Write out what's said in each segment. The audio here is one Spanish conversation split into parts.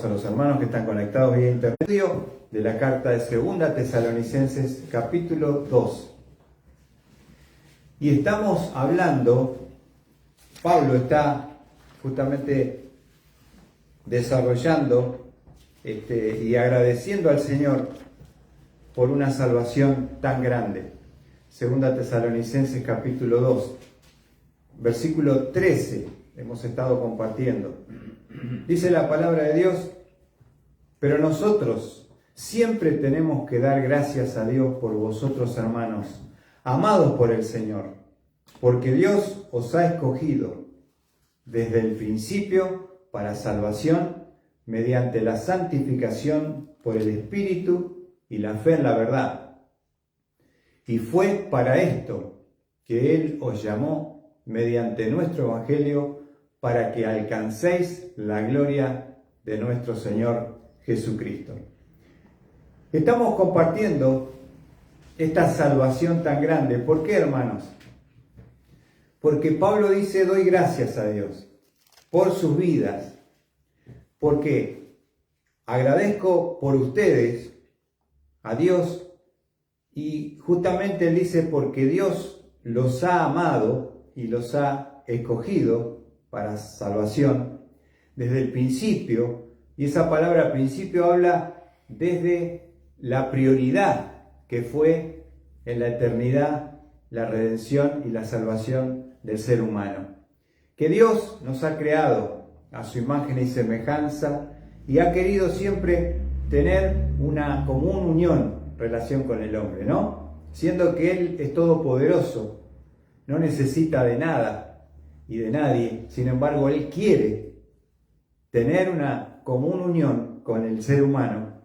A los hermanos que están conectados vía internet de la carta de 2 Tesalonicenses capítulo 2. Y estamos hablando, Pablo está justamente desarrollando y agradeciendo al Señor por una salvación tan grande. 2 Tesalonicenses capítulo 2, versículo 13, hemos estado compartiendo. Dice la palabra de Dios: pero nosotros siempre tenemos que dar gracias a Dios por vosotros, hermanos, amados por el Señor, porque Dios os ha escogido desde el principio para salvación mediante la santificación por el Espíritu y la fe en la verdad. Y fue para esto que Él os llamó mediante nuestro Evangelio, para que alcancéis la gloria de nuestro Señor Jesucristo. Estamos compartiendo esta salvación tan grande. ¿Por qué, hermanos? Porque Pablo dice: doy gracias a Dios por sus vidas, porque agradezco por ustedes a Dios, y justamente él dice porque Dios los ha amado y los ha escogido para salvación desde el principio. Y esa palabra principio habla desde la prioridad que fue en la eternidad la redención y la salvación del ser humano. Que Dios nos ha creado a su imagen y semejanza y ha querido siempre tener una común unión, relación con el hombre, ¿no? Siendo que Él es todopoderoso, no necesita de nada y de nadie, sin embargo Él quiere tener una común unión con el ser humano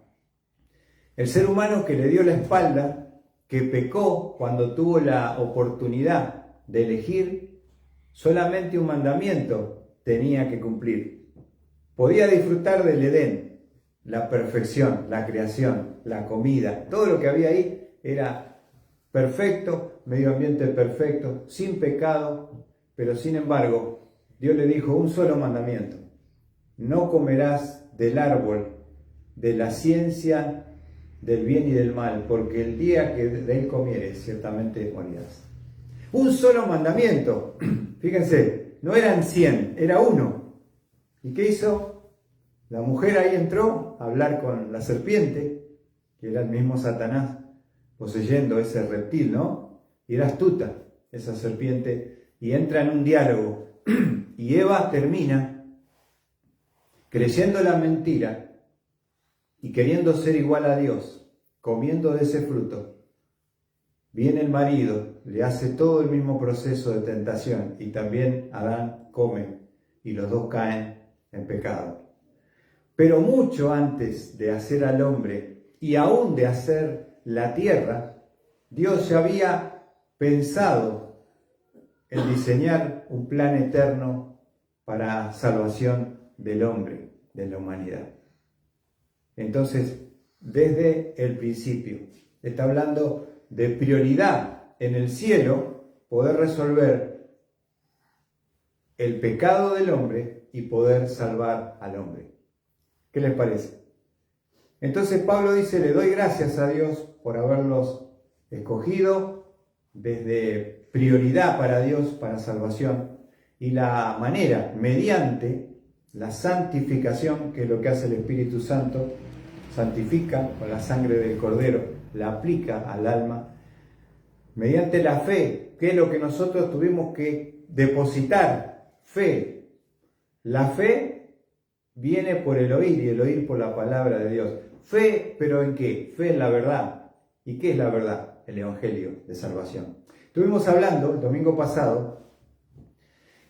que le dio la espalda, que pecó cuando tuvo la oportunidad de elegir. Solamente un mandamiento tenía que cumplir. Podía disfrutar del Edén, la perfección, la creación, la comida, todo lo que había ahí era perfecto, medio ambiente perfecto, sin pecado, pero sin embargo Dios le dijo un solo mandamiento: no comerás del árbol de la ciencia del bien y del mal, porque el día que de él comieres, ciertamente morirás. Un solo mandamiento. Fíjense, no eran 100, era uno. ¿Y qué hizo? La mujer ahí entró a hablar con la serpiente, que era el mismo Satanás, poseyendo ese reptil, ¿no? Y era astuta esa serpiente, y entra en un diálogo. Y Eva termina creyendo la mentira y queriendo ser igual a Dios, comiendo de ese fruto. Viene el marido, le hace todo el mismo proceso de tentación, y también Adán come, y los dos caen en pecado. Pero mucho antes de hacer al hombre y aún de hacer la tierra, Dios ya había pensado en diseñar un plan eterno para salvación del hombre, de la humanidad. Entonces, desde el principio, está hablando de prioridad en el cielo, poder resolver el pecado del hombre y poder salvar al hombre. ¿Qué les parece? Entonces Pablo dice: le doy gracias a Dios por haberlos escogido desde prioridad para Dios, para salvación, y la manera, mediante la santificación, que es lo que hace el Espíritu Santo, santifica con la sangre del Cordero, la aplica al alma, mediante la fe, que es lo que nosotros tuvimos que depositar, fe. La fe viene por el oír, y el oír por la palabra de Dios. Fe, ¿pero en qué? Fe en la verdad. ¿Y qué es la verdad? El Evangelio de salvación. Estuvimos hablando el domingo pasado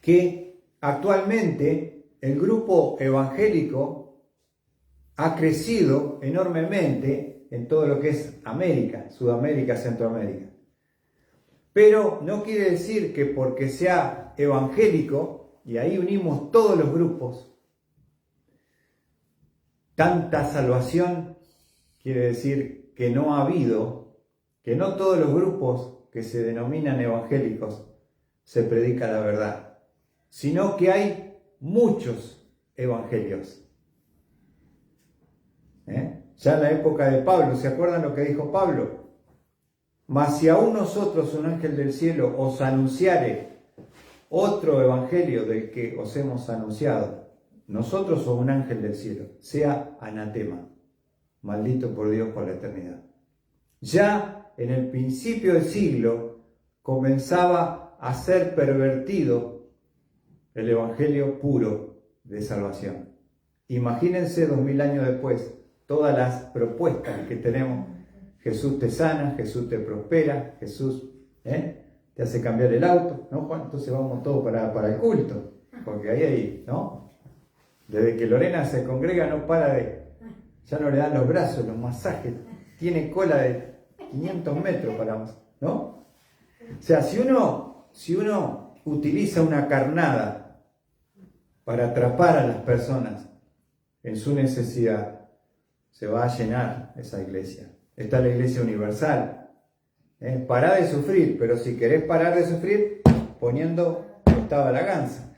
que actualmente el grupo evangélico ha crecido enormemente en todo lo que es América, Sudamérica, Centroamérica. Pero no quiere decir que porque sea evangélico, y ahí unimos todos los grupos, tanta salvación, quiere decir que no ha habido, que no todos los grupos que se denominan evangélicos se predica la verdad, sino que hay muchos evangelios. Ya en la época de Pablo, ¿se acuerdan lo que dijo Pablo? Mas si aún nosotros, un ángel del cielo, os anunciare otro evangelio del que os hemos anunciado, nosotros o un ángel del cielo, sea anatema, maldito por Dios por la eternidad. Ya en el principio del siglo comenzaba a ser pervertido el evangelio puro de salvación. Imagínense 2000 años después, todas las propuestas que tenemos. Jesús te sana, Jesús te prospera, Jesús te hace cambiar el auto, ¿no, Juan? Entonces vamos todos para el culto, porque ahí, ¿no? Desde que Lorena se congrega no para ya no le dan los brazos, los masajes, tiene cola de 500 metros para más, ¿no? O sea, si uno utiliza una carnada para atrapar a las personas en su necesidad, se va a llenar esa iglesia. Está la iglesia universal. Pará de sufrir, pero si querés parar de sufrir, poniendo costado a la ganza.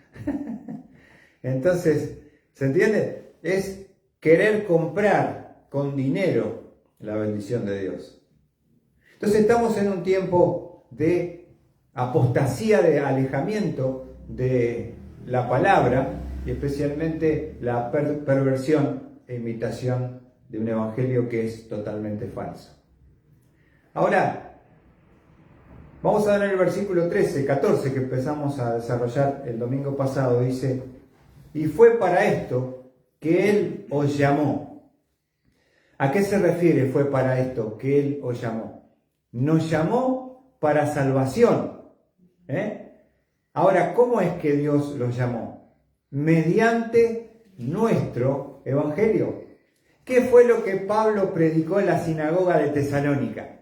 Entonces, ¿se entiende? Es querer comprar con dinero la bendición de Dios. Entonces estamos en un tiempo de apostasía, de alejamiento de la palabra y especialmente la perversión e imitación de un evangelio que es totalmente falso. Ahora, vamos a ver el versículo 13, 14 que empezamos a desarrollar el domingo pasado. Dice, y fue para esto que Él os llamó. ¿A qué se refiere fue para esto que Él os llamó? Nos llamó para salvación. Ahora, ¿cómo es que Dios los llamó? Mediante nuestro evangelio. ¿Qué fue lo que Pablo predicó en la sinagoga de Tesalónica?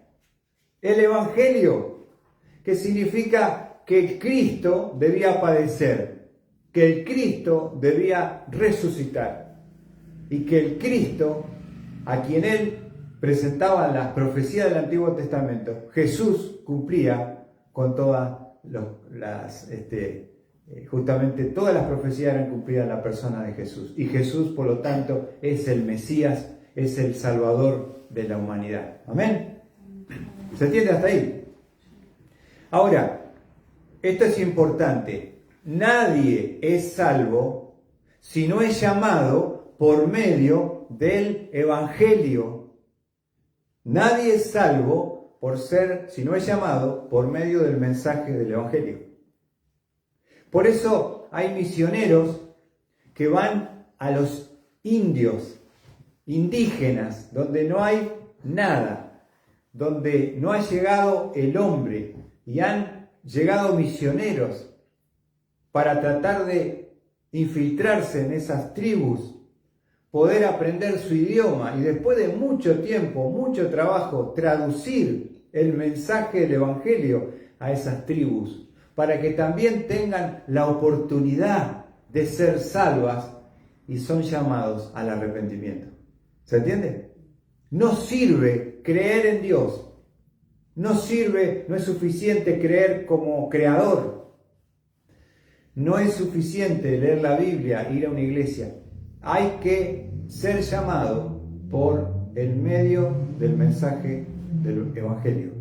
El evangelio, que significa que el Cristo debía padecer, que el Cristo debía resucitar y que el Cristo, a quien él presentaba las profecías del Antiguo Testamento, Jesús cumplía con todas justamente todas las profecías eran cumplidas en la persona de Jesús. Y Jesús, por lo tanto, es el Mesías, es el Salvador de la humanidad. ¿Amén? ¿Se entiende hasta ahí? Ahora, esto es importante. Nadie es salvo si no es llamado por medio del Evangelio. Nadie es salvo si no es llamado por medio del mensaje del Evangelio. Por eso hay misioneros que van a los indios, indígenas, donde no hay nada, donde no ha llegado el hombre, y han llegado misioneros para tratar de infiltrarse en esas tribus, poder aprender su idioma y después de mucho tiempo, mucho trabajo, traducir el mensaje del Evangelio a esas tribus, para que también tengan la oportunidad de ser salvas y son llamados al arrepentimiento. ¿Se entiende? No sirve creer en Dios. No es suficiente creer como creador. No es suficiente leer la Biblia, ir a una iglesia. Hay que ser llamado por el medio del mensaje del Evangelio.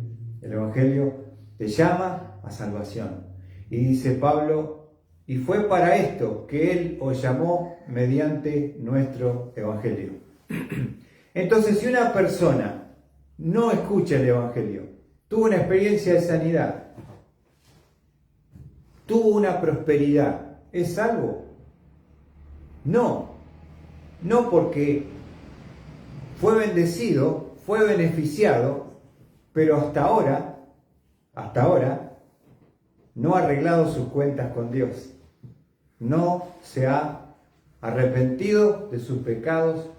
El Evangelio te llama a salvación. Y dice Pablo, y fue para esto que Él os llamó mediante nuestro Evangelio. Entonces, si una persona no escucha el Evangelio, tuvo una experiencia de sanidad, tuvo una prosperidad, ¿es salvo? No, no, porque fue bendecido, fue beneficiado, pero hasta ahora, no ha arreglado sus cuentas con Dios. No se ha arrepentido de sus pecados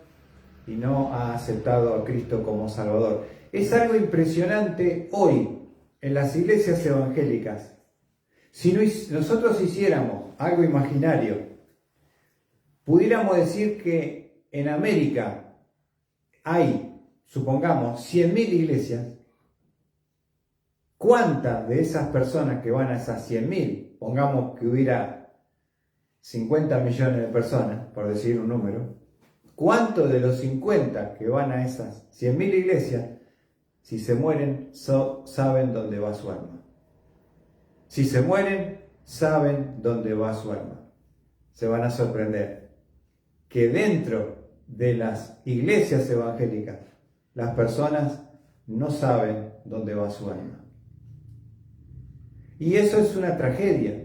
y no ha aceptado a Cristo como Salvador. Es algo impresionante hoy en las iglesias evangélicas. Si nosotros hiciéramos algo imaginario, pudiéramos decir que en América hay, supongamos, 100.000 iglesias. ¿Cuántas de esas personas que van a esas 100.000, pongamos que hubiera 50 millones de personas, por decir un número, ¿Cuántos de los 50 que van a esas 100.000 iglesias, si se mueren, saben dónde va su alma? Si se mueren, saben dónde va su alma. Se van a sorprender que dentro de las iglesias evangélicas, las personas no saben dónde va su alma. Y eso es una tragedia,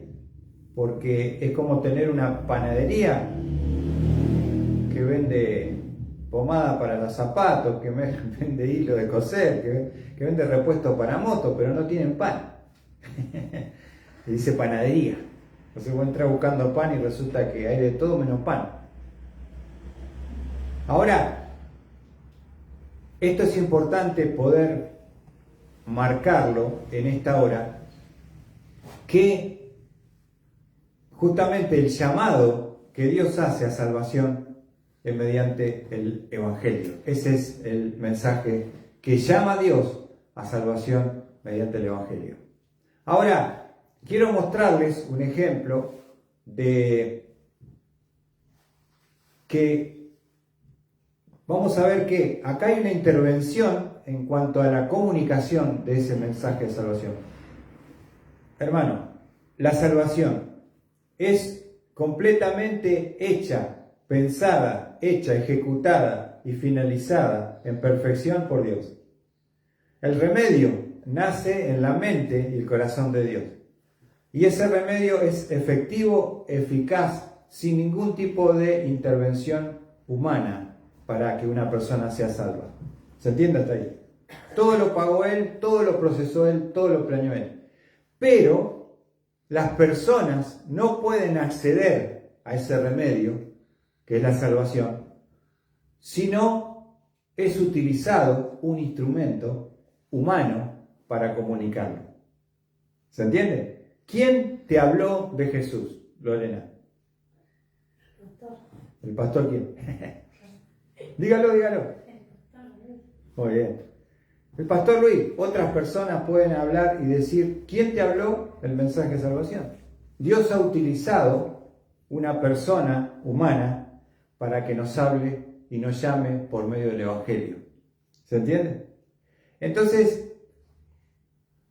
porque es como tener una panadería que vende pomada para los zapatos, que vende hilo de coser, que vende repuestos para motos, pero no tienen pan. Y dice panadería. Entonces vos entras buscando pan y resulta que hay de todo menos pan. Ahora, esto es importante poder marcarlo en esta hora, que justamente el llamado que Dios hace a salvación es mediante el Evangelio. Ese es el mensaje que llama a Dios a salvación mediante el Evangelio. Ahora, quiero mostrarles un ejemplo de que vamos a ver que acá hay una intervención en cuanto a la comunicación de ese mensaje de salvación. Hermano, la salvación es completamente hecha, pensada, hecha, ejecutada y finalizada en perfección por Dios. El remedio nace en la mente y el corazón de Dios. Y ese remedio es efectivo, eficaz, sin ningún tipo de intervención humana para que una persona sea salva. ¿Se entiende hasta ahí? Todo lo pagó Él, todo lo procesó Él, todo lo planeó Él. Pero las personas no pueden acceder a ese remedio, que es la salvación, si no es utilizado un instrumento humano para comunicarlo. ¿Se entiende? ¿Quién te habló de Jesús, Lorena? El pastor. ¿El pastor quién? Dígalo. Muy bien. El pastor Luis. Otras personas pueden hablar y decir, ¿quién te habló el mensaje de salvación? Dios ha utilizado una persona humana para que nos hable y nos llame por medio del Evangelio. ¿Se entiende? Entonces,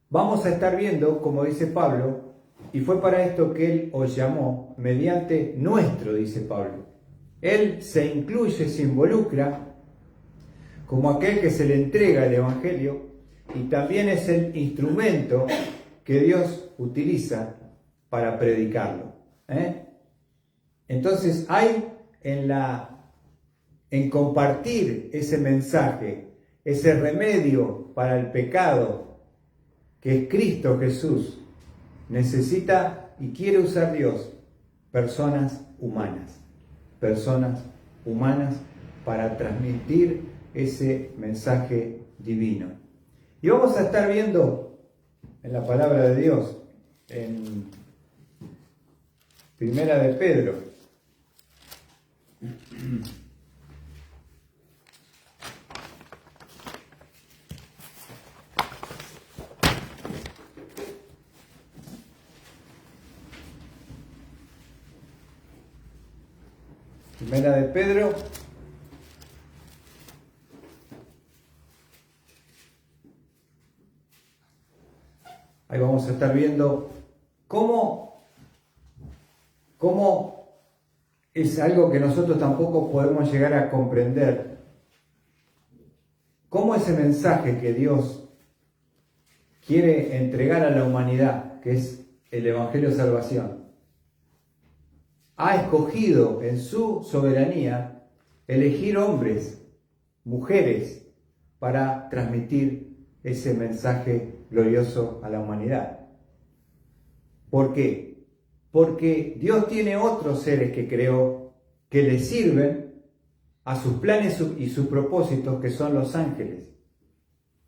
vamos a estar viendo, como dice Pablo, y fue para esto que Él os llamó, mediante nuestro, dice Pablo. Él se incluye, se involucra como aquel que se le entrega el Evangelio y también es el instrumento que Dios utiliza para predicarlo. Entonces hay en compartir ese mensaje, ese remedio para el pecado que es Cristo Jesús, necesita y quiere usar Dios personas humanas para transmitir ese mensaje divino. Y vamos a estar viendo en la palabra de Dios, en Primera de Pedro. Primera de Pedro, ahí vamos a estar viendo cómo es algo que nosotros tampoco podemos llegar a comprender. Cómo ese mensaje que Dios quiere entregar a la humanidad, que es el Evangelio de Salvación, ha escogido en su soberanía elegir hombres, mujeres, para transmitir ese mensaje glorioso a la humanidad. ¿Por qué? Porque Dios tiene otros seres que creó que le sirven a sus planes y sus propósitos, que son los ángeles.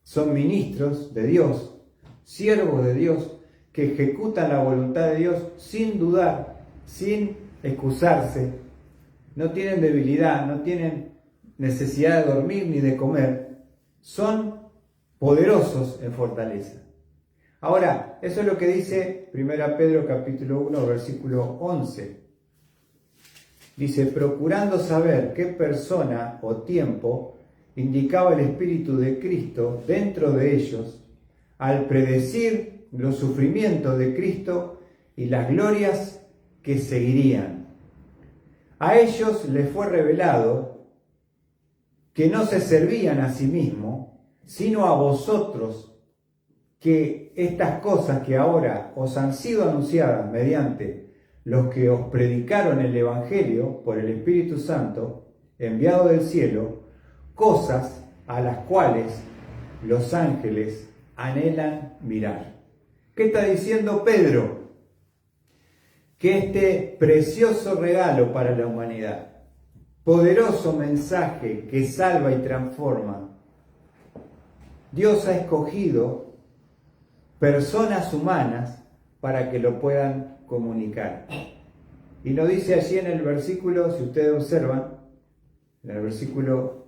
Son ministros de Dios, siervos de Dios, que ejecutan la voluntad de Dios sin dudar, sin excusarse. No tienen debilidad, no tienen necesidad de dormir ni de comer. Son poderosos en fortaleza. Ahora, eso es lo que dice 1 Pedro capítulo 1, versículo 11. Dice, procurando saber qué persona o tiempo indicaba el Espíritu de Cristo dentro de ellos, al predecir los sufrimientos de Cristo y las glorias que seguirían. A ellos les fue revelado que no se servían a sí mismos, sino a vosotros, que estas cosas que ahora os han sido anunciadas mediante los que os predicaron el Evangelio por el Espíritu Santo, enviado del cielo, cosas a las cuales los ángeles anhelan mirar. ¿Qué está diciendo Pedro? Que este precioso regalo para la humanidad, poderoso mensaje que salva y transforma, Dios ha escogido personas humanas para que lo puedan comunicar. Y lo dice allí en el versículo, si ustedes observan, en el versículo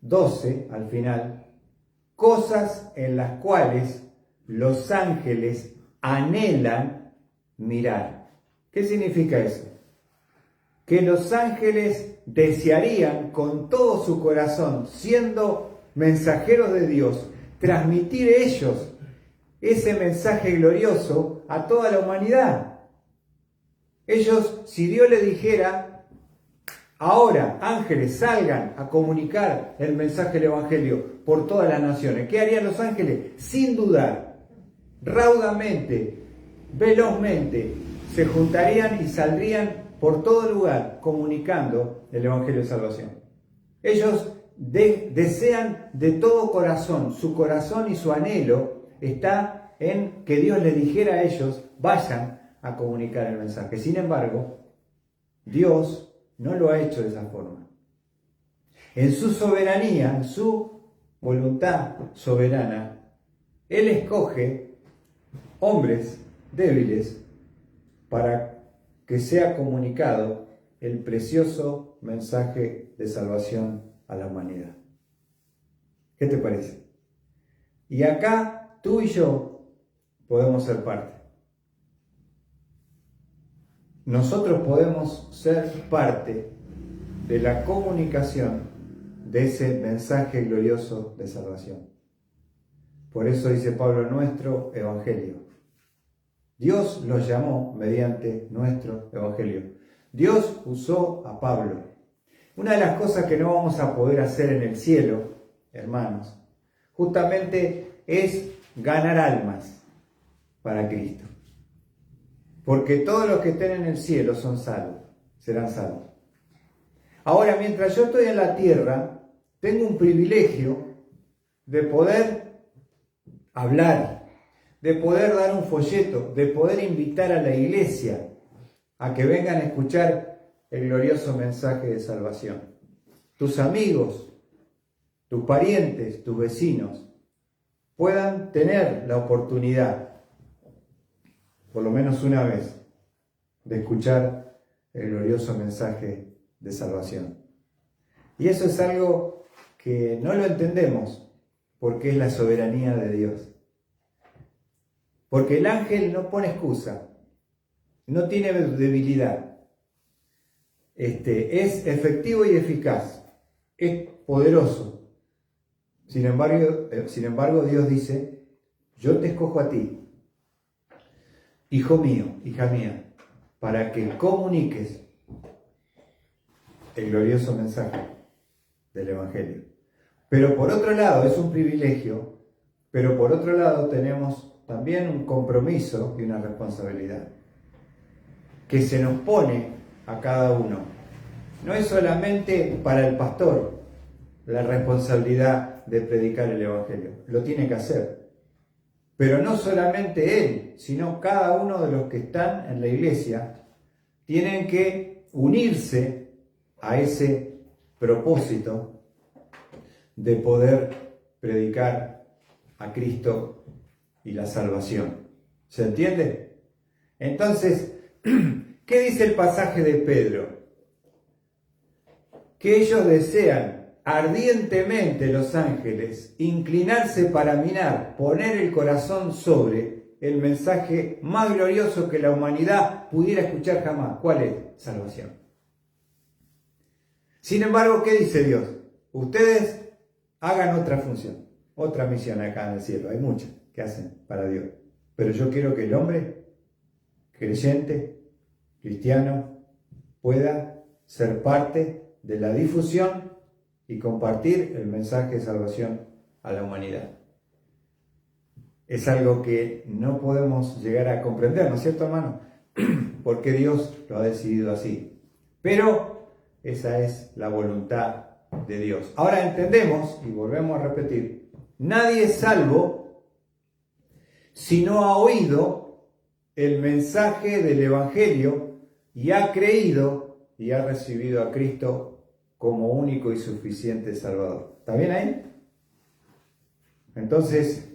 12 al final, cosas en las cuales los ángeles anhelan mirar. ¿Qué significa eso? Que los ángeles desearían con todo su corazón, siendo mensajeros de Dios, transmitir ellos ese mensaje glorioso a toda la humanidad. Ellos, si Dios les dijera, ahora, ángeles, salgan a comunicar el mensaje del Evangelio por todas las naciones, ¿qué harían los ángeles? Sin dudar, raudamente, velozmente, se juntarían y saldrían por todo lugar comunicando el Evangelio de Salvación. Ellos desean de todo corazón, su corazón y su anhelo está en que Dios les dijera a ellos, vayan a comunicar el mensaje. Sin embargo, Dios no lo ha hecho de esa forma. En su soberanía, en su voluntad soberana, Él escoge hombres débiles para que sea comunicado el precioso mensaje de salvación a la humanidad. ¿Qué te parece? Y acá tú y yo podemos ser parte. Nosotros podemos ser parte de la comunicación de ese mensaje glorioso de salvación. Por eso dice Pablo, nuestro evangelio. Dios los llamó mediante nuestro evangelio. Dios usó a Pablo. Una de las cosas que no vamos a poder hacer en el cielo, hermanos, justamente es ganar almas para Cristo. Porque todos los que estén en el cielo son salvos, serán salvos. Ahora, mientras yo estoy en la tierra, tengo un privilegio de poder hablar, de poder dar un folleto, de poder invitar a la iglesia a que vengan a escuchar el glorioso mensaje de salvación. Tus amigos, tus parientes, tus vecinos puedan tener la oportunidad, por lo menos una vez, de escuchar el glorioso mensaje de salvación. Y eso es algo que no lo entendemos porque es la soberanía de Dios. Porque el ángel no pone excusa, no tiene debilidad. Es efectivo y eficaz, es poderoso. Sin embargo, Dios dice, yo te escojo a ti, hijo mío, hija mía, para que comuniques el glorioso mensaje del Evangelio. Pero por otro lado, es un privilegio, pero por otro lado tenemos también un compromiso y una responsabilidad que se nos pone a cada uno. No es solamente para el pastor la responsabilidad de predicar el Evangelio, lo tiene que hacer. Pero no solamente él, sino cada uno de los que están en la iglesia tienen que unirse a ese propósito de poder predicar a Cristo y la salvación. ¿Se entiende? Entonces, ¿qué dice el pasaje de Pedro? Que ellos desean ardientemente, los ángeles, inclinarse para mirar, poner el corazón sobre el mensaje más glorioso que la humanidad pudiera escuchar jamás. ¿Cuál es? Salvación. Sin embargo, ¿qué dice Dios? Ustedes hagan otra función, otra misión acá en el cielo. Hay muchas que hacen para Dios. Pero yo quiero que el hombre creyente, cristiano, pueda ser parte de la difusión y compartir el mensaje de salvación a la humanidad. Es algo que no podemos llegar a comprender, ¿no es cierto, hermano? Porque Dios lo ha decidido así. Pero esa es la voluntad de Dios. Ahora entendemos, y volvemos a repetir, nadie es salvo si no ha oído el mensaje del Evangelio y ha creído y ha recibido a Cristo como único y suficiente Salvador. ¿Está bien ahí? Entonces,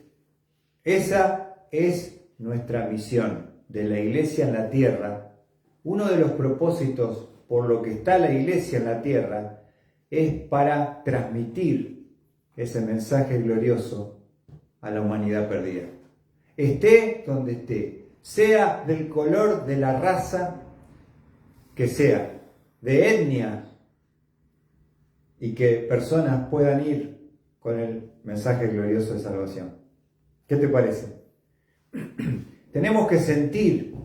esa es nuestra misión de la iglesia en la tierra. Uno de los propósitos por lo que está la iglesia en la tierra es para transmitir ese mensaje glorioso a la humanidad perdida. Esté donde esté, sea del color de la raza que sea, de etnia, y que personas puedan ir con el mensaje glorioso de salvación. ¿Qué te parece? Tenemos que sentir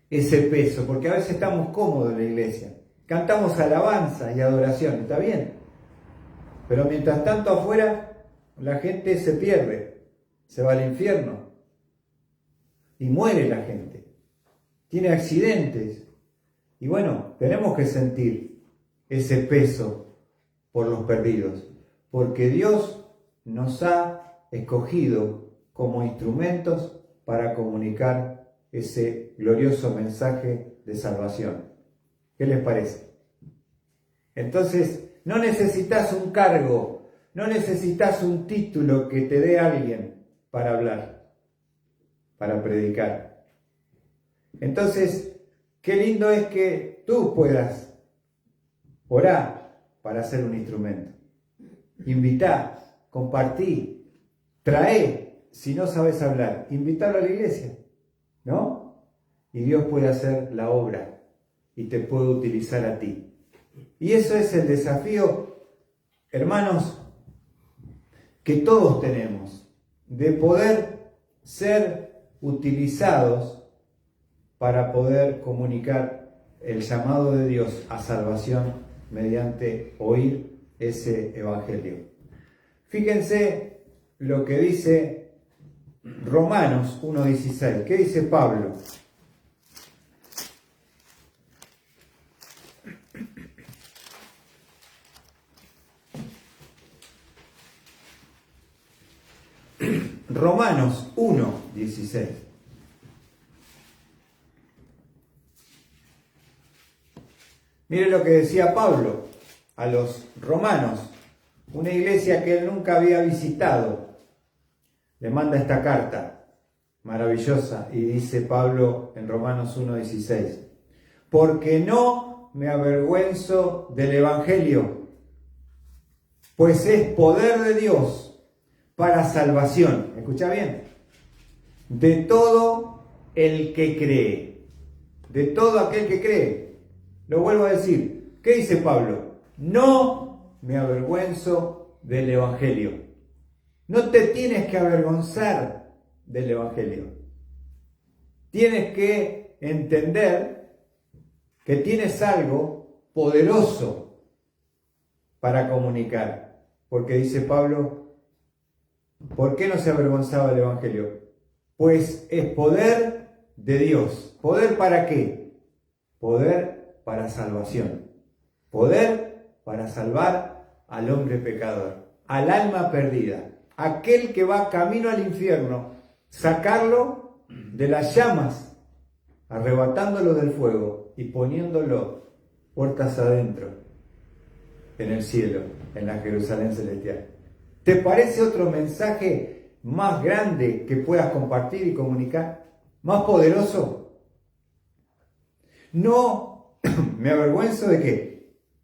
ese peso, porque a veces estamos cómodos en la iglesia. Cantamos alabanza y adoración, está bien. Pero mientras tanto afuera, la gente se pierde, se va al infierno. Y muere la gente. Tiene accidentes. Y bueno, tenemos que sentir ese peso por los perdidos. Porque Dios nos ha escogido como instrumentos para comunicar ese glorioso mensaje de salvación. ¿Qué les parece? Entonces, no necesitas un cargo, no necesitas un título que te dé alguien para hablar, para predicar. Entonces, qué lindo es que tú puedas orar para ser un instrumento. Invitá, compartí, trae, si no sabes hablar, invítalo a la iglesia, ¿no? Y Dios puede hacer la obra y te puede utilizar a ti. Y eso es el desafío, hermanos, que todos tenemos, de poder ser utilizados para poder comunicar el llamado de Dios a salvación mediante oír ese evangelio. Fíjense lo que dice Romanos 1:16. ¿Qué dice Pablo? Romanos 1:16. Mire lo que decía Pablo a los romanos, una iglesia que él nunca había visitado. Le manda esta carta maravillosa y dice Pablo en Romanos 1:16: porque no me avergüenzo del evangelio, pues es poder de Dios para salvación, ¿escucha bien? De todo el que cree, de todo aquel que cree. Lo vuelvo a decir, ¿qué dice Pablo? No me avergüenzo del evangelio. No te tienes que avergonzar del evangelio. Tienes que entender que tienes algo poderoso para comunicar. Porque dice Pablo, ¿por qué no se avergonzaba del evangelio? Pues es poder de Dios. ¿Poder para qué? Poder para salvación. Poder para salvar al hombre pecador, al alma perdida, aquel que va camino al infierno, sacarlo de las llamas, arrebatándolo del fuego y poniéndolo puertas adentro en el cielo, en la Jerusalén celestial. ¿Te parece otro mensaje más grande que puedas compartir y comunicar? ¿Más poderoso? No me avergüenzo de qué?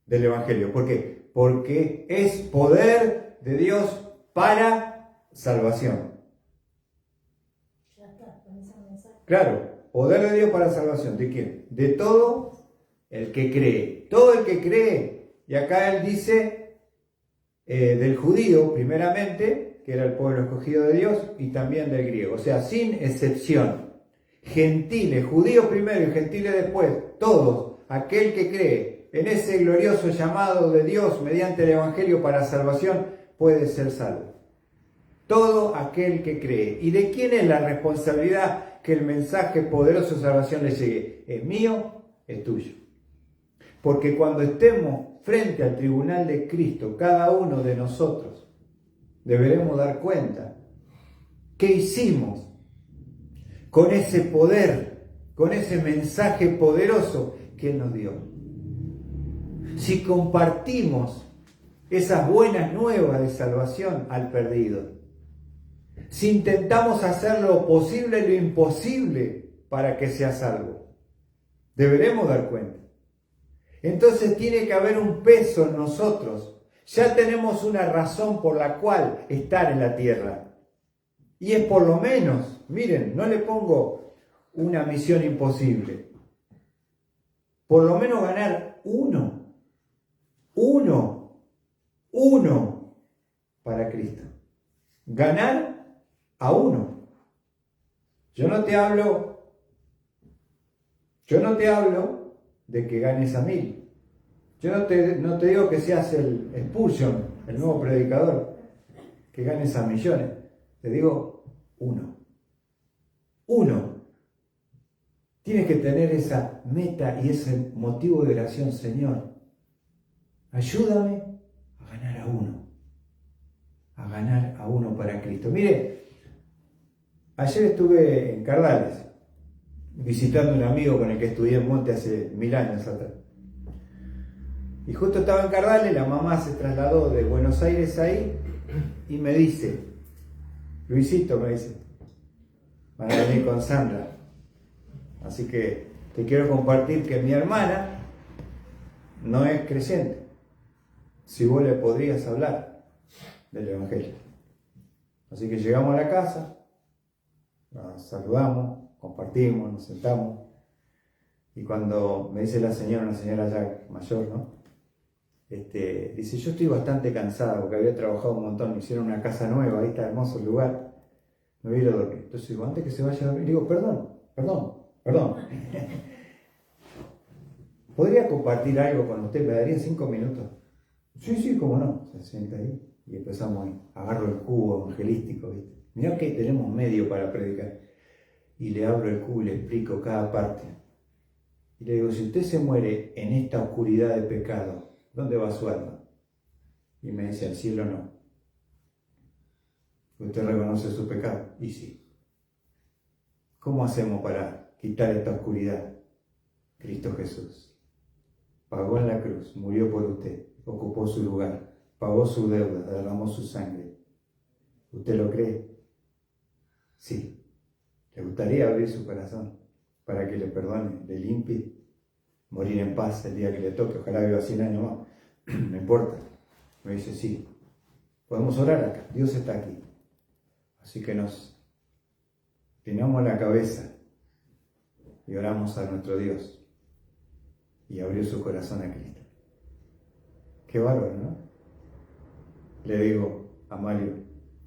Del evangelio. ¿Por qué? Porque es poder de Dios para salvación. Ya está, con ese mensaje. Claro, poder de Dios para salvación. ¿De quién? De todo el que cree. Todo el que cree Y acá él dice del judío, primeramente, que era el pueblo escogido de Dios, y también del griego, o sea, sin excepción. Gentiles, judíos primero y gentiles después, todos, aquel que cree en ese glorioso llamado de Dios mediante el Evangelio para salvación, puede ser salvo. Todo aquel que cree. ¿Y de quién es la responsabilidad que el mensaje poderoso de salvación le llegue? ¿Es mío? Es tuyo. Porque cuando estemos frente al tribunal de Cristo, cada uno de nosotros deberemos dar cuenta qué hicimos con ese poder, con ese mensaje poderoso que Él nos dio. Si compartimos esas buenas nuevas de salvación al perdido, si intentamos hacer lo posible y lo imposible para que sea salvo, deberemos dar cuenta. Entonces tiene que haber un peso en nosotros. Ya tenemos una razón por la cual estar en la tierra. Y es por lo menos, miren, no le pongo una misión imposible. Por lo menos ganar uno para Cristo. Ganar a uno. Yo no te hablo de que ganes a 1000. Yo no te digo que seas el Spurgeon, el nuevo predicador, que ganes a millones. Te digo uno. Tienes que tener esa meta y ese motivo de oración. Señor, ayúdame a ganar a uno para Cristo. Mire, ayer estuve en Cardales visitando a un amigo con el que estudié en Monte hace 1000 años atrás. Y justo estaba en Cardales, la mamá se trasladó de Buenos Aires ahí y me dice, Luisito, me dice, van a venir con Sandra. Así que te quiero compartir que mi hermana no es creyente. Si vos le podrías hablar del Evangelio. Así que llegamos a la casa, nos saludamos, compartimos, nos sentamos. Y cuando me dice la señora, una señora ya mayor, ¿no? Dice, yo estoy bastante cansada porque había trabajado un montón, me hicieron una casa nueva, ahí está hermoso el lugar, me voy a ir a dormir. Entonces digo, antes que se vaya a dormir, digo, perdón. ¿Podría compartir algo con usted? ¿Me daría 5 minutos? Sí, cómo no. Se sienta ahí y empezamos ahí. Agarro el cubo evangelístico, ¿viste? Mirá que tenemos medio para predicar. Y le abro el cubo y le explico cada parte. Y le digo, si usted se muere en esta oscuridad de pecado, ¿dónde va su alma? Y me dice, al cielo no. ¿Usted reconoce su pecado? Y sí. ¿Cómo hacemos para quitar esta oscuridad? Cristo Jesús pagó en la cruz, murió por usted, ocupó su lugar, pagó su deuda, derramó su sangre. ¿Usted lo cree? Sí. ¿Le gustaría abrir su corazón para que le perdone, le limpie, morir en paz el día que le toque? Ojalá viva 100 años más. No importa. Me dice, sí. Podemos orar acá. Dios está aquí. Así que nos llenamos la cabeza y oramos a nuestro Dios. Y abrió su corazón a Cristo. Qué bárbaro, ¿no? Le digo a Mario,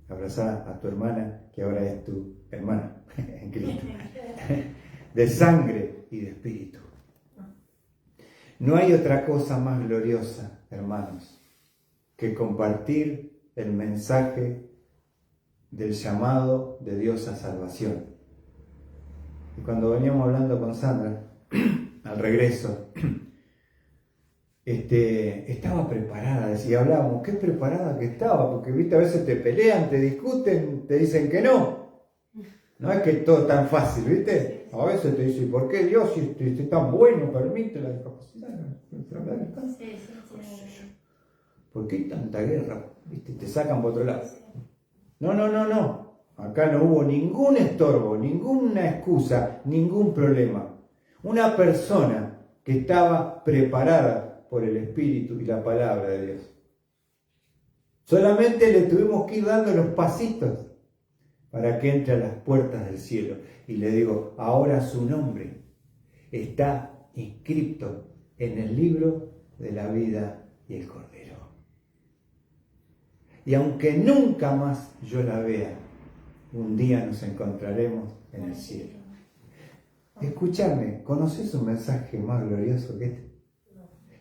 abrazá a tu hermana, que ahora es tu hermana en Cristo. De sangre y de espíritu. No hay otra cosa más gloriosa, hermanos, que compartir el mensaje del llamado de Dios a salvación. Y cuando veníamos hablando con Sandra, al regreso, estaba preparada, decía, hablábamos, qué preparada que estaba, porque viste, a veces te pelean, te discuten, te dicen que no. No es que todo es tan fácil, ¿viste? A veces te dicen, ¿por qué Dios, si es tan bueno, permite la discapacidad? ¿Por qué hay tanta guerra? ¿Viste? Te sacan por otro lado. No. Acá no hubo ningún estorbo, ninguna excusa, ningún problema. Una persona que estaba preparada por el Espíritu y la palabra de Dios. Solamente le tuvimos que ir dando los pasitos para que entre a las puertas del cielo. Y le digo, ahora su nombre está inscrito en el libro de la vida y el Cordero. Y aunque nunca más yo la vea, un día nos encontraremos en el cielo. Escúchame, ¿conoces un mensaje más glorioso que este?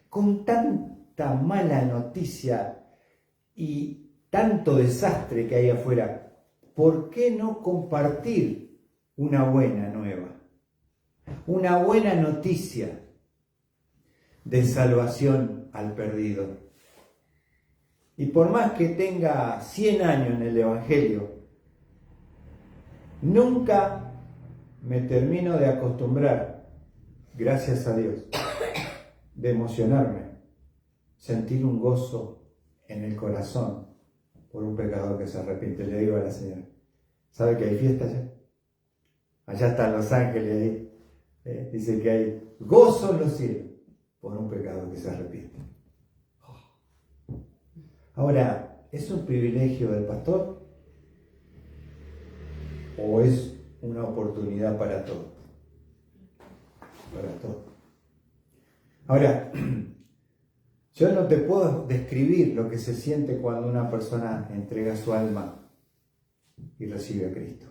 Con tanta mala noticia y tanto desastre que hay afuera, ¿por qué no compartir una buena nueva? Una buena noticia de salvación al perdido. Y por más que tenga 100 años en el Evangelio, nunca me termino de acostumbrar, gracias a Dios, de emocionarme, sentir un gozo en el corazón por un pecador que se arrepiente. Le digo a la señora, ¿sabe que hay fiesta allá? Allá están los ángeles ahí. Dice que hay gozo en los cielos por un pecador que se arrepiente. Ahora, ¿es un privilegio del pastor o es una oportunidad para todos? Para todos. Ahora, yo no te puedo describir lo que se siente cuando una persona entrega su alma y recibe a Cristo.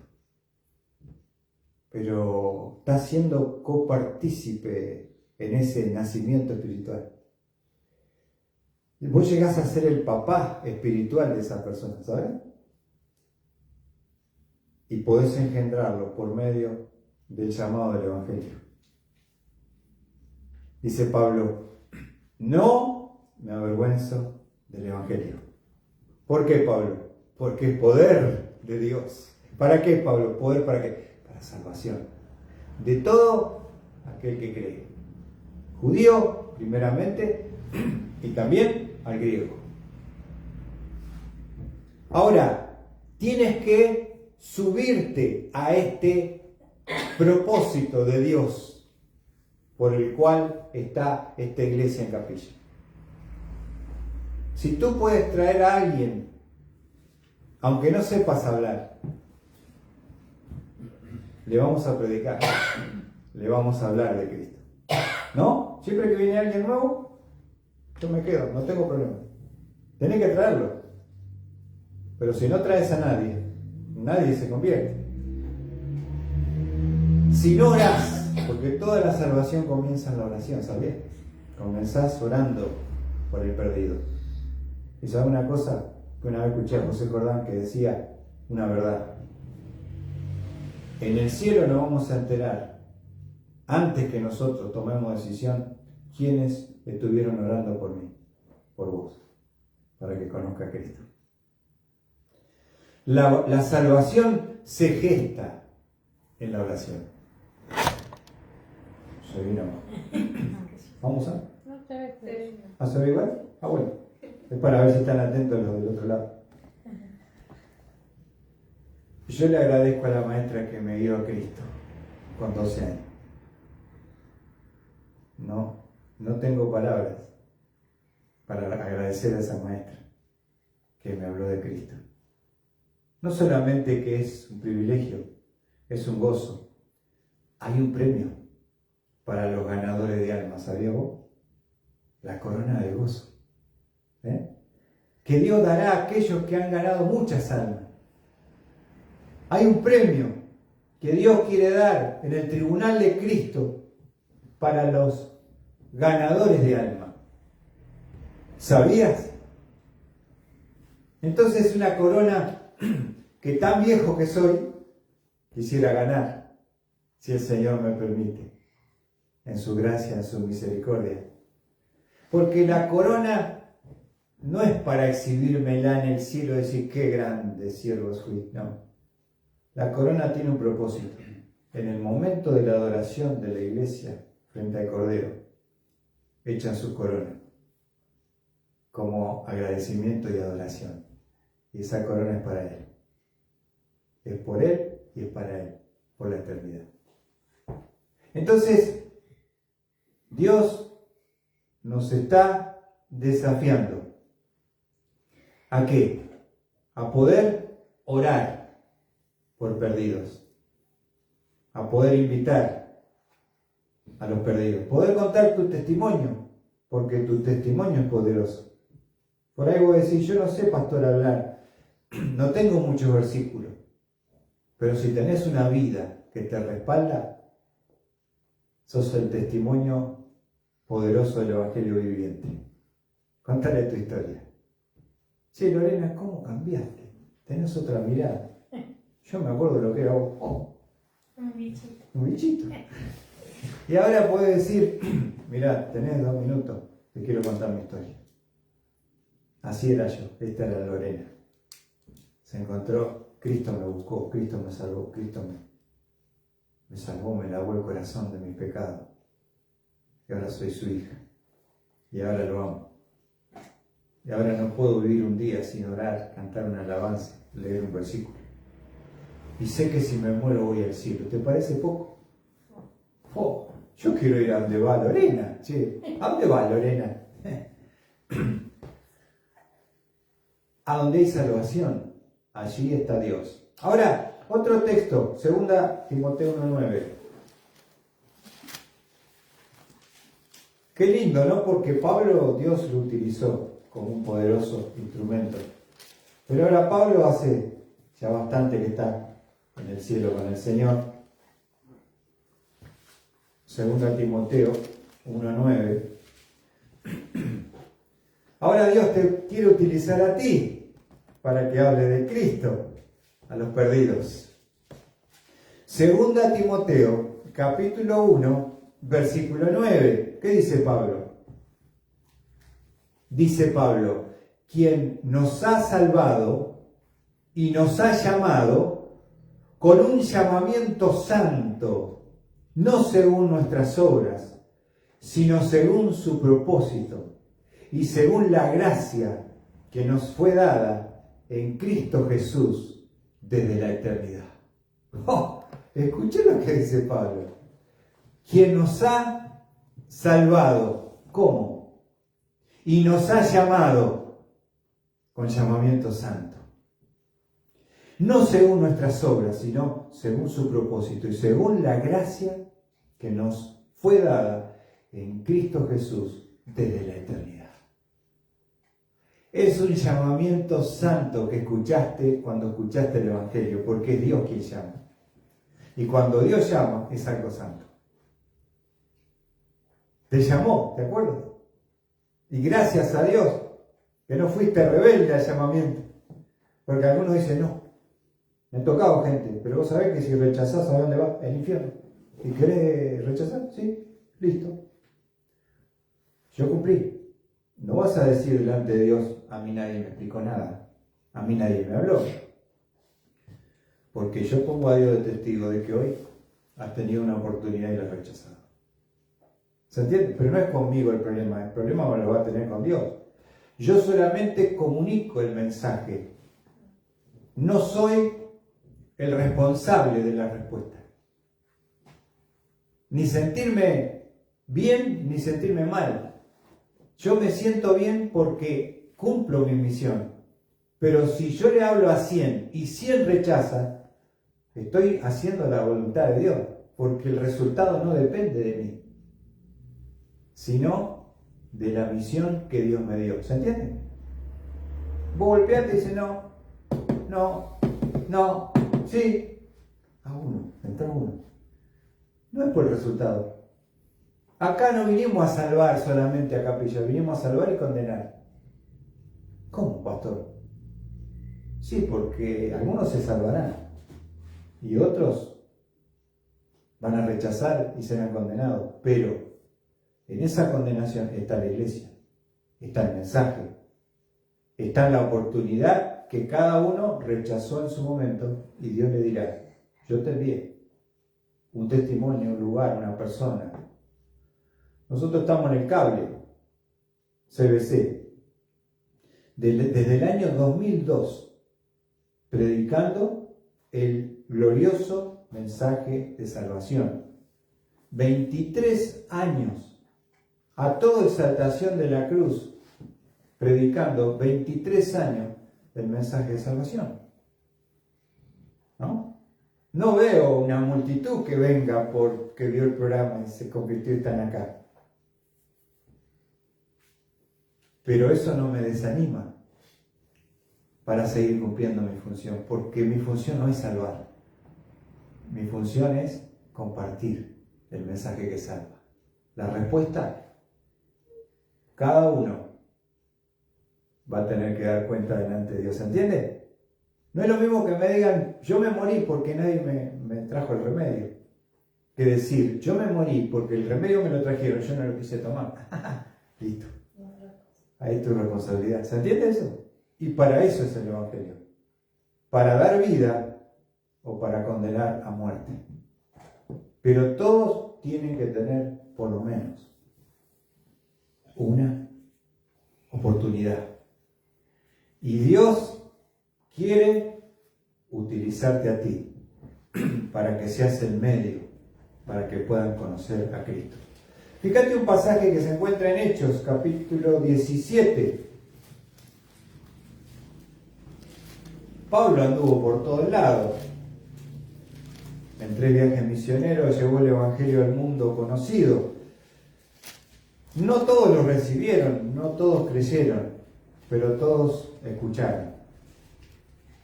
Pero está siendo copartícipe en ese nacimiento espiritual. Vos llegás a ser el papá espiritual de esa persona, ¿sabes? Y podés engendrarlo por medio del llamado del Evangelio. Dice Pablo, no me avergüenzo del Evangelio. ¿Por qué, Pablo? Porque es poder de Dios. ¿Para qué, Pablo? ¿Poder para qué? Para salvación. De todo aquel que cree. Judío, primeramente, y también al griego. Ahora, tienes que subirte a este propósito de Dios por el cual está esta iglesia en Capilla. Si tú puedes traer a alguien, aunque no sepas hablar, le vamos a predicar, le vamos a hablar de Cristo. ¿No? Siempre que viene alguien nuevo, yo me quedo, no tengo problema. Tenés que traerlo. Pero si no traes a nadie, nadie se convierte. Si no orás, porque toda la salvación comienza en la oración, ¿sabías? Comenzás orando por el perdido. Y sabes una cosa que una vez escuché a José Jordán que decía una verdad. En el cielo nos vamos a enterar, antes que nosotros tomemos decisión, quiénes estuvieron orando por mí, por vos, para que conozca a Cristo. La salvación se gesta en la oración. Se vino. ¿Vamos a? No te ves, pero... ¿Ah, se ve igual? Ah, bueno. Es para ver si están atentos los del otro lado. Yo le agradezco a la maestra que me dio a Cristo con 12 años. No tengo palabras para agradecer a esa maestra que me habló de Cristo. No solamente que es un privilegio, es un gozo. Hay un premio para los ganadores de almas, ¿sabías vos? La corona de gozo. Que Dios dará a aquellos que han ganado muchas almas. Hay un premio que Dios quiere dar en el tribunal de Cristo para los ganadores de alma. ¿Sabías? Entonces una corona que tan viejo que soy, quisiera ganar, si el Señor me permite, en su gracia, en su misericordia. Porque la corona no es para exhibírmela en el cielo y decir qué grande siervos fui, no. La corona tiene un propósito. En el momento de la adoración de la iglesia frente al Cordero, echan su corona como agradecimiento y adoración. Y esa corona es para Él. Es por Él y es para Él, por la eternidad. Entonces, Dios nos está desafiando. ¿A qué? A poder orar por perdidos. A poder invitar a los perdidos. Poder contar tu testimonio porque tu testimonio es poderoso. Por ahí vos decís, yo no sé, pastor, hablar, no tengo muchos versículos, pero si tenés una vida que te respalda, sos el testimonio poderoso del Evangelio viviente. Contale tu historia. Che, Lorena, ¿cómo cambiaste? Tenés otra mirada. Yo me acuerdo de lo que era vos. Oh, Un bichito. un bichito. Y ahora podés decir, mirá, tenés 2 minutos, te quiero contar mi historia. Así era yo, esta era Lorena. Se encontró, Cristo me buscó, Cristo me salvó, Cristo me salvó, me lavó el corazón de mis pecados. Y ahora soy su hija. Y ahora lo amo. Y ahora no puedo vivir un día sin orar, cantar una alabanza, leer un versículo. Y sé que si me muero voy al cielo. ¿Te parece poco? Oh, yo quiero ir a donde va Lorena. Che, ¿a dónde va Lorena? A donde hay salvación, allí está Dios. Ahora, otro texto, 2 Timoteo 1:9. Qué lindo, ¿no? Porque Pablo, Dios lo utilizó como un poderoso instrumento. Pero ahora Pablo hace ya bastante que está en el cielo con el Señor. 2 Timoteo 1:9. Ahora Dios te quiere utilizar a ti para que hable de Cristo a los perdidos. 2 Timoteo capítulo 1, versículo 9. ¿Qué dice Pablo? Dice Pablo, quien nos ha salvado y nos ha llamado con un llamamiento santo, no según nuestras obras, sino según su propósito y según la gracia que nos fue dada en Cristo Jesús desde la eternidad. Oh, escuché lo que dice Pablo. Quien nos ha salvado, ¿cómo? Y nos ha llamado con llamamiento santo. No según nuestras obras, sino según su propósito y según la gracia que nos fue dada en Cristo Jesús desde la eternidad. Es un llamamiento santo que escuchaste cuando escuchaste el Evangelio, porque es Dios quien llama. Y cuando Dios llama, es algo santo. Te llamó, ¿te acuerdas? Y gracias a Dios que no fuiste rebelde al llamamiento. Porque algunos dicen, no, me han tocado gente, pero vos sabés que si rechazás, ¿a dónde va? El infierno. ¿Y querés rechazar? Sí, listo. Yo cumplí. No vas a decir delante de Dios, a mí nadie me explicó nada, a mí nadie me habló. Porque yo pongo a Dios de testigo de que hoy has tenido una oportunidad y la has rechazado. ¿Se entiende? Pero no es conmigo el problema lo va a tener con Dios. Yo solamente comunico el mensaje. No soy el responsable de la respuesta. Ni sentirme bien, ni sentirme mal. Yo me siento bien porque cumplo mi misión. Pero si yo le hablo a 100 y 100 rechazan, estoy haciendo la voluntad de Dios. Porque el resultado no depende de mí, sino de la misión que Dios me dio. ¿Se entiende? Vos golpeaste y dices no, sí. A uno, entra uno. No es por el resultado. Acá no vinimos a salvar solamente a Capilla, vinimos a salvar y condenar. ¿Cómo, pastor? Sí, porque algunos se salvarán y otros van a rechazar y serán condenados. Pero en esa condenación está la iglesia, está el mensaje, está la oportunidad que cada uno rechazó en su momento y Dios le dirá, yo te envié un testimonio, un lugar, una persona. Nosotros estamos en el cable, CBC, desde el año 2002, predicando el glorioso mensaje de salvación. 23 años. A toda exaltación de la cruz, predicando 23 años el mensaje de salvación. ¿No? No veo una multitud que venga porque vio el programa y se convirtió y están acá. Pero eso no me desanima para seguir cumpliendo mi función, porque mi función no es salvar. Mi función es compartir el mensaje que salva. La respuesta, cada uno va a tener que dar cuenta delante de Dios, ¿entiende? No es lo mismo que me digan, yo me morí porque nadie me trajo el remedio, que decir, yo me morí porque el remedio me lo trajeron, yo no lo quise tomar. Listo. Ahí es tu responsabilidad. ¿Se entiende eso? Y para eso es el Evangelio. Para dar vida o para condenar a muerte. Pero todos tienen que tener por lo menos una oportunidad. Y Dios quiere utilizarte a ti para que seas el medio para que puedan conocer a Cristo. Fíjate un pasaje que se encuentra en Hechos, capítulo 17. Pablo anduvo por todos lados. En 3 viajes misioneros llevó el Evangelio al mundo conocido. No todos lo recibieron, no todos creyeron, pero todos escucharon.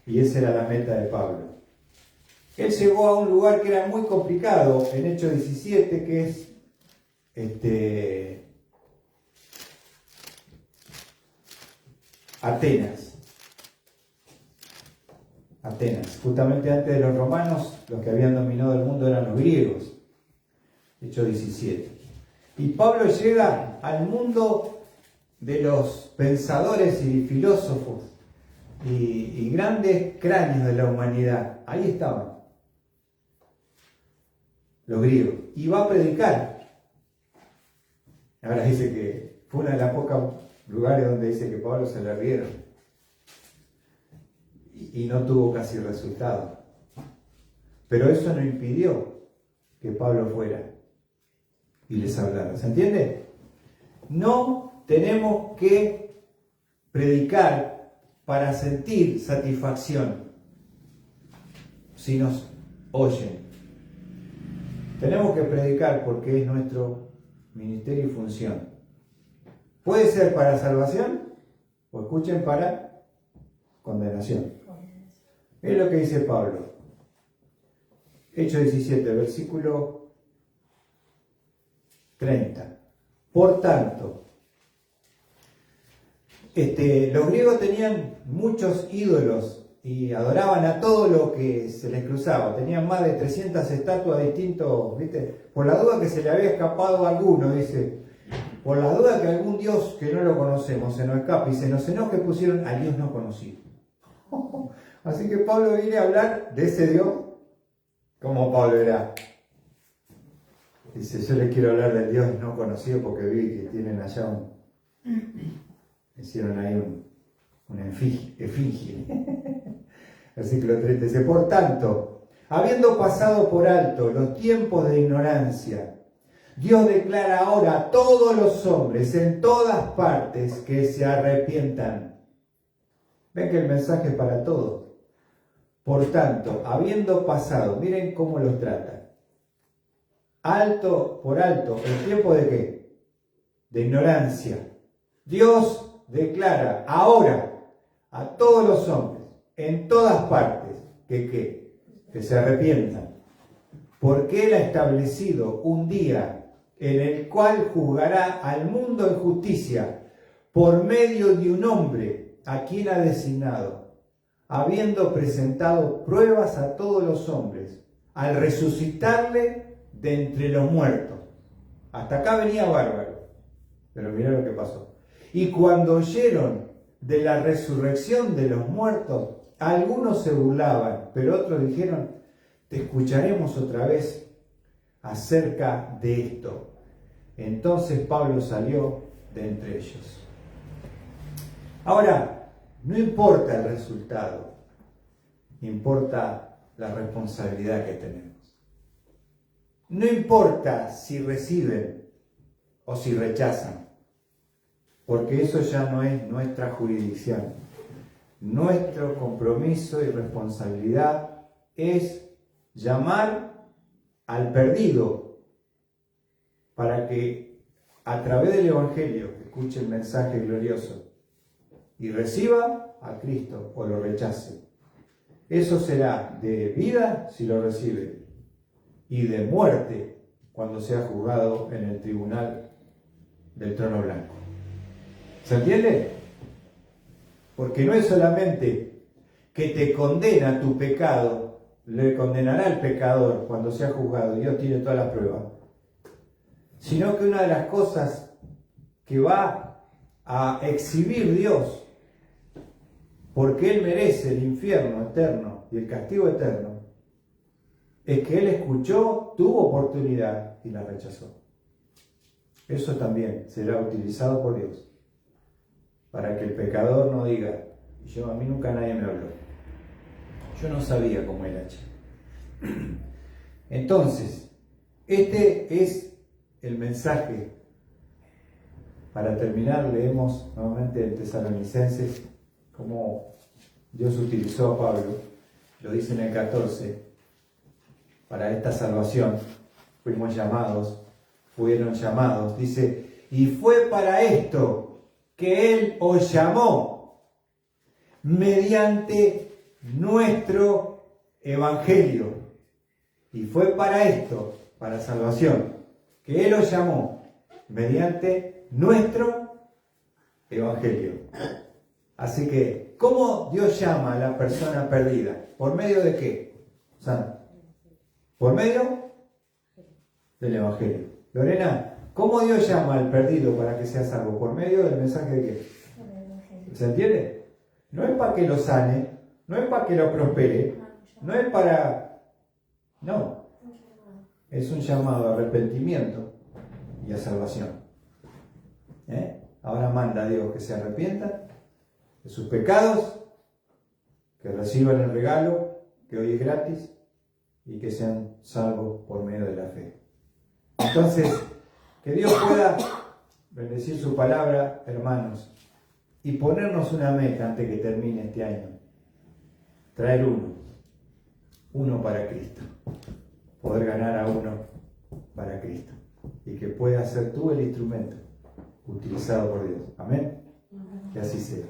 Y esa era la meta de Pablo. Él llegó a un lugar que era muy complicado, en Hechos 17, que es Atenas. Justamente antes de los romanos, los que habían dominado el mundo eran los griegos. Hechos 17. Y Pablo llega al mundo de los pensadores y filósofos y grandes cráneos de la humanidad. Ahí estaban los griegos. Y va a predicar. Ahora dice que fue una de las pocas lugares donde dice que Pablo se le rieron. Y no tuvo casi resultado. Pero eso no impidió que Pablo fuera y les hablara. ¿Se entiende? No tenemos que predicar para sentir satisfacción si nos oyen. Tenemos que predicar porque es nuestro ministerio y función. Puede ser para salvación o escuchen para condenación. Es lo que dice Pablo. Hechos 17, versículo 30. Por tanto, los griegos tenían muchos ídolos y adoraban a todo lo que se les cruzaba. Tenían más de 300 estatuas distintos, ¿viste? Por la duda que se le había escapado a alguno, dice. Por la duda que algún Dios que no lo conocemos se nos escape y se nos enoje, pusieron al Dios no conocido. Así que Pablo viene a hablar de ese Dios como Pablo era. Dice, yo les quiero hablar del Dios no conocido porque vi que tienen allá hicieron ahí una efigie. Versículo 30 dice, por tanto, habiendo pasado por alto los tiempos de ignorancia, Dios declara ahora a todos los hombres en todas partes que se arrepientan. Ven que el mensaje es para todos. Por tanto, habiendo pasado, miren cómo los trata. Alto por alto, ¿el tiempo de qué? De ignorancia. Dios declara ahora a todos los hombres, en todas partes, que se arrepientan. Porque Él ha establecido un día en el cual juzgará al mundo en justicia por medio de un hombre a quien ha designado, habiendo presentado pruebas a todos los hombres, al resucitarle de entre los muertos. Hasta acá venía bárbaro, pero mirá lo que pasó. Y cuando oyeron de la resurrección de los muertos, algunos se burlaban, pero otros dijeron, te escucharemos otra vez acerca de esto. Entonces Pablo salió de entre ellos. Ahora, no importa el resultado, importa la responsabilidad que tenemos. No importa si reciben o si rechazan, porque eso ya no es nuestra jurisdicción. Nuestro compromiso y responsabilidad es llamar al perdido para que a través del Evangelio que escuche el mensaje glorioso y reciba a Cristo o lo rechace. Eso será de vida si lo recibe y de muerte cuando sea juzgado en el tribunal del trono blanco. ¿Se entiende? Porque no es solamente que te condena tu pecado, le condenará al pecador cuando sea juzgado, Dios tiene todas las pruebas, sino que una de las cosas que va a exhibir Dios, porque Él merece el infierno eterno y el castigo eterno, es que Él escuchó, tuvo oportunidad y la rechazó. Eso también será utilizado por Dios, para que el pecador no diga, a mí nunca nadie me habló, yo no sabía cómo era. Entonces, este es el mensaje. Para terminar, leemos nuevamente en Tesalonicenses cómo Dios utilizó a Pablo. Lo dice en el 14. Para esta salvación fueron llamados. Dice, y fue para esto que Él os llamó mediante nuestro evangelio. Y fue para esto, para salvación, que Él os llamó mediante nuestro evangelio. Así que, ¿cómo Dios llama a la persona perdida? ¿Por medio de qué? Por medio del evangelio. Lorena, ¿cómo Dios llama al perdido para que sea salvo? ¿Por medio del mensaje de qué? ¿Se entiende? No es para que lo sane, no es para que lo prospere, no es para... No. Es un llamado a arrepentimiento y a salvación. Ahora manda a Dios que se arrepientan de sus pecados, que reciban el regalo que hoy es gratis y que sean salvos por medio de la fe. Entonces, que Dios pueda bendecir su palabra, hermanos, y ponernos una meta antes que termine este año. Traer uno para Cristo. Poder ganar a uno para Cristo. Y que puedas ser tú el instrumento utilizado por Dios. Amén. Que así sea.